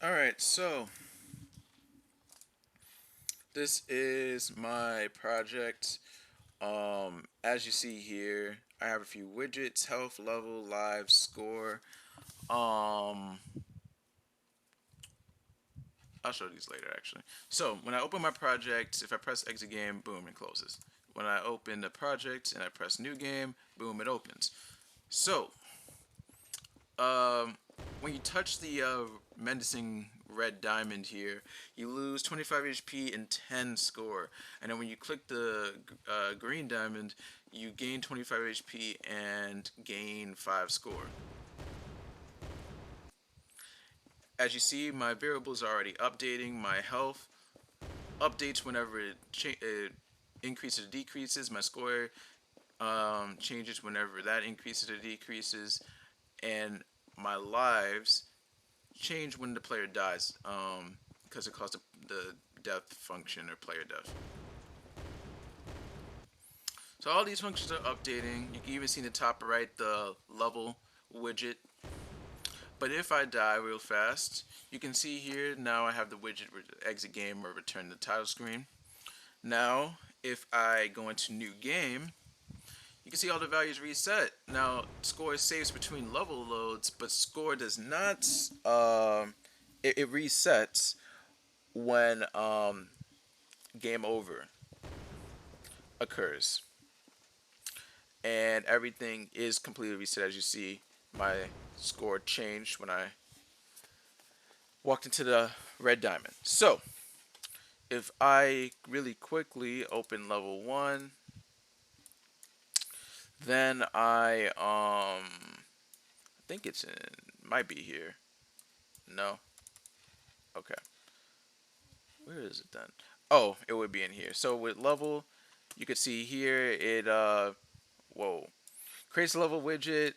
Alright, so this is my project. As you see here, I have a few widgets: health, level, live, score. Um, I'll show these later actually. So when I open my project, if I press exit game, boom, it closes. When I open the project and I press new game, boom, it opens. So Um, when you touch the menacing red diamond here, you lose 25 HP and 10 score. And then when you click the green diamond, you gain 25 HP and gain 5 score. As you see, my variables are already updating. My health updates whenever it increases or decreases. My score changes whenever that increases or decreases. And my lives change when the player dies, because it calls the death function or player death. So all these functions are updating. You can even see in the top right the level widget. But if I die real fast, you can see here now I have the widget exit game or return the title screen. Now, if I go into new game, you can see all the values reset. Now, score saves between level loads, but score does not. It resets when game over occurs, and everything is completely reset. As you see, my score changed when I walked into the red diamond. So if I really quickly open level 1, then I think it's in, might be here. No. Okay, where is it then? Oh, it would be in here. So with level, you could see here it whoa, creates a level widget,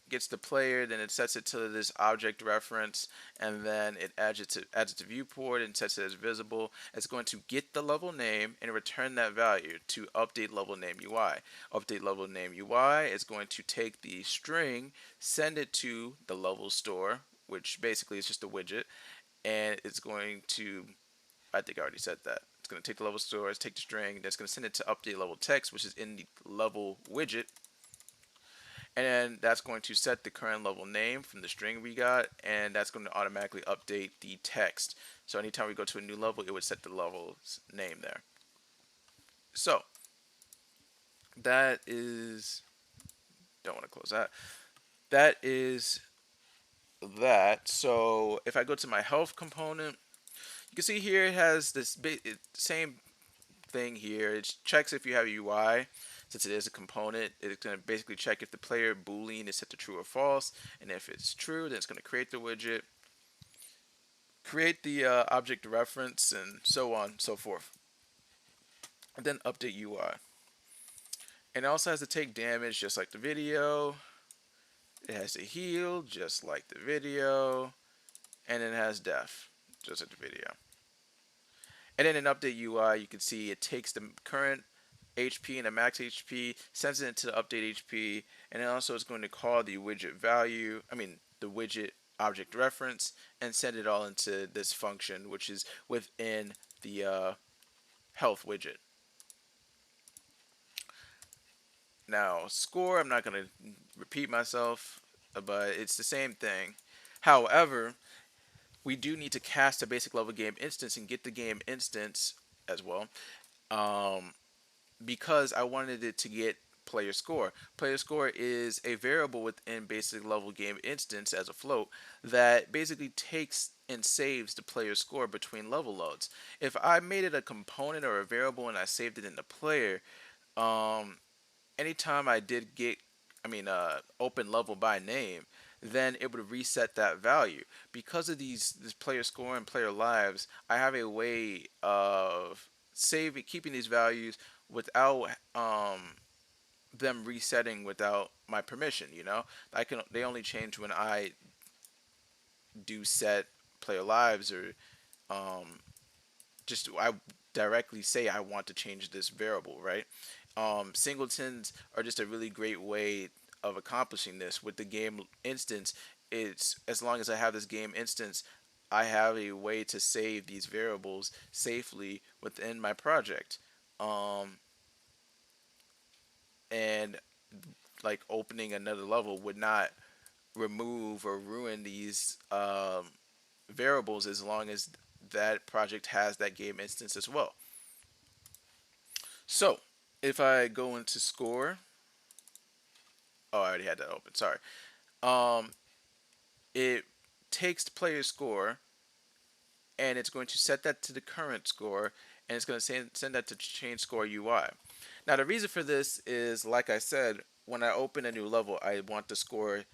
gets the player, then it sets it to this object reference, and then it adds it to viewport and sets it as visible. It's going to get the level name and return that value to update level name UI. Update level name UI is going to take the string, send it to the level store, which basically is just a widget, and it's going to, I think I already said that. It's going to take the level store, take the string, that's going to send it to update level text, which is in the level widget, and then that's going to set the current level name from the string we got, and that's going to automatically update the text. So anytime we go to a new level, it would set the level's name there. So that is, don't want to close that. That is that. So if I go to my health component, you can see here it has this same thing here. It checks if you have UI. Since it is a component, it's going to basically check if the player boolean is set to true or false, and if it's true, then it's going to create the widget, create the object reference, and so on and so forth, and then update UI. And it also has to take damage just like the video. It has to heal just like the video, and it has death just like the video. And then in update UI, you can see it takes the current HP and the max HP, sends it into the update HP, and then also it's going to call the widget value, the widget object reference, and send it all into this function, which is within the health widget. Now, score, I'm not going to repeat myself, but it's the same thing. However, we do need to cast a basic level game instance and get the game instance as well. Um, because I wanted it to get player score. Player score is a variable within basic level game instance as a float that basically takes and saves the player score between level loads. If I made it a component or a variable and I saved it in the player, um, anytime I did get, open level by name, then it would reset that value. Because of this player score and player lives, I have a way of saving, keeping these values without them resetting without my permission. They only change when I do set player lives, or um, just I directly say I want to change this variable, right? Singletons are just a really great way of accomplishing this with the game instance. It's as long as I have this game instance, I have a way to save these variables safely within my project. Um, and like opening another level would not remove or ruin these variables as long as that project has that game instance as well. So if I go into score, oh, I already had that open. Sorry. Um, it takes the player score and it's going to set that to the current score and it's going to send that to change score UI. Now the reason for this is, like I said, when I open a new level, I want the score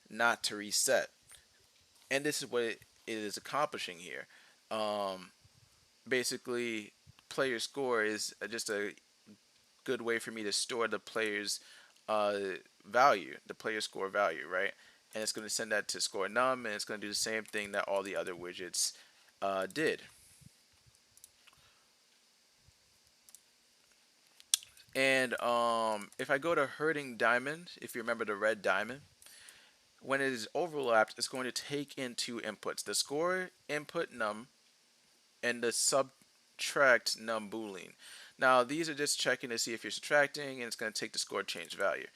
not to reset, and this is what it is accomplishing here. Um, Basically, player score is just a good way for me to store the player's uh, value, the player score value, right? And it's going to send that to score num, and it's going to do the same thing that all the other widgets did. And if I go to herding diamond, if you remember the red diamond, when it is overlapped, it's going to take in two inputs: the score input num and the subtract num boolean. Now these are just checking to see if you're subtracting, and it's going to take the score change value.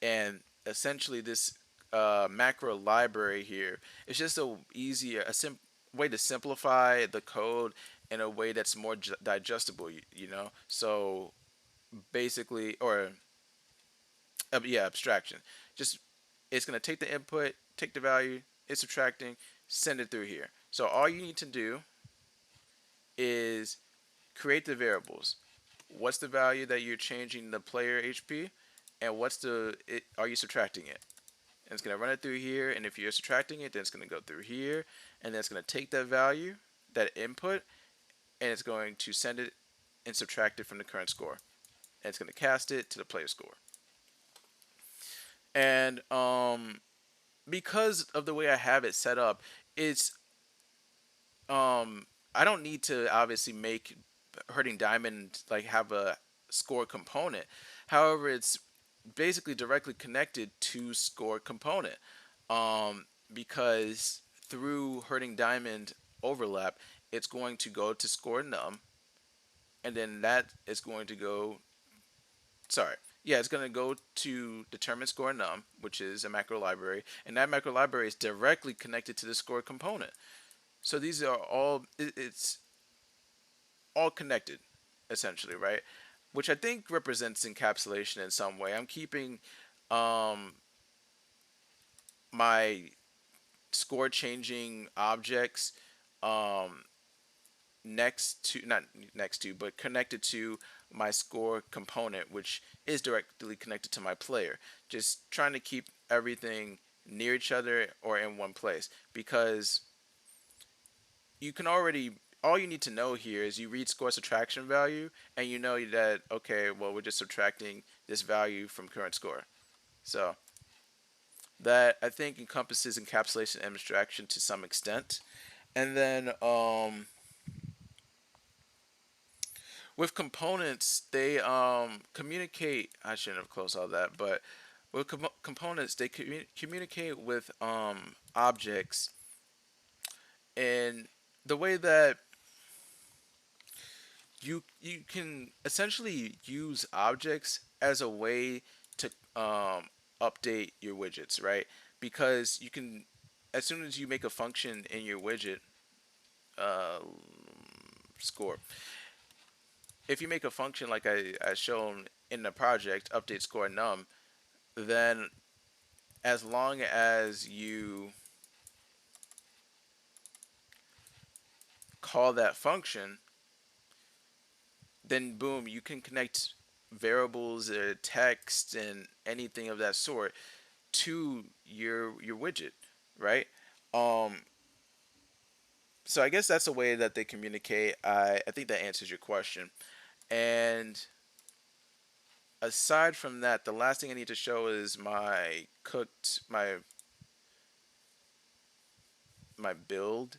And essentially, this macro library here is just a easier, way to simplify the code in a way that's more digestible. You know, so basically, or yeah, abstraction. Just it's going to take the input, take the value, it's subtracting, send it through here. So all you need to do is create the variables. What's the value that you're changing the player HP, and are you subtracting it? And it's going to run it through here, and if you're subtracting it, then it's going to go through here, and then it's going to take that value, that input, and it's going to send it and subtract it from the current score. And it's going to cast it to the player score. And because of the way I have it set up, it's I don't need to obviously make hurting diamond like have a score component. However, it's basically directly connected to score component, because through hurting diamond overlap, it's going to go to score num, and then that is going to go. Sorry, yeah, it's going to go to determine score num, which is a macro library, and that macro library is directly connected to the score component. So these are all it's all connected, essentially, right? Which I think represents encapsulation in some way. I'm keeping um, my score changing objects um, next to, not next to, but connected to my score component, which is directly connected to my player. Just trying to keep everything near each other or in one place, because you can already, all you need to know here is you read score subtraction value and you know that, okay, well, we're just subtracting this value from current score. So that I think encompasses encapsulation and abstraction to some extent. And then with components, they communicate. I shouldn't have closed all that, but with components, they communicate with objects in the way that you can essentially use objects as a way to update your widgets, right? Because you can, as soon as you make a function in your widget uh, score, if you make a function like I shown in the project, update score num, then as long as you call that function, then boom, you can connect variables, text, and anything of that sort to your widget, right? Um, so I guess that's a way that they communicate. I think that answers your question. And aside from that, the last thing I need to show is my build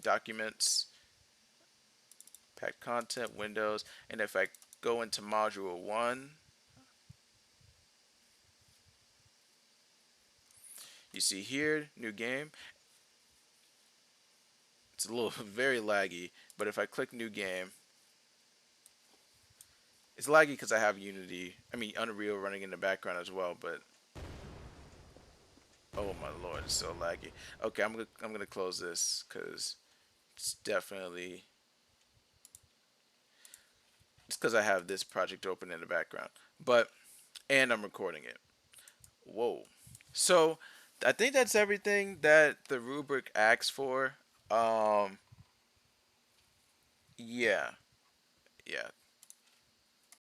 documents, packed content, Windows, and if I go into module one, you see here, new game. It's a little very laggy. But if I click new game, it's laggy because I have Unity. I mean Unreal running in the background as well. But oh my lord, it's so laggy. Okay, I'm gonna close this because it's definitely it's because I have this project open in the background. But and I'm recording it. Whoa. So I think that's everything that the rubric asks for. Um, yeah, yeah.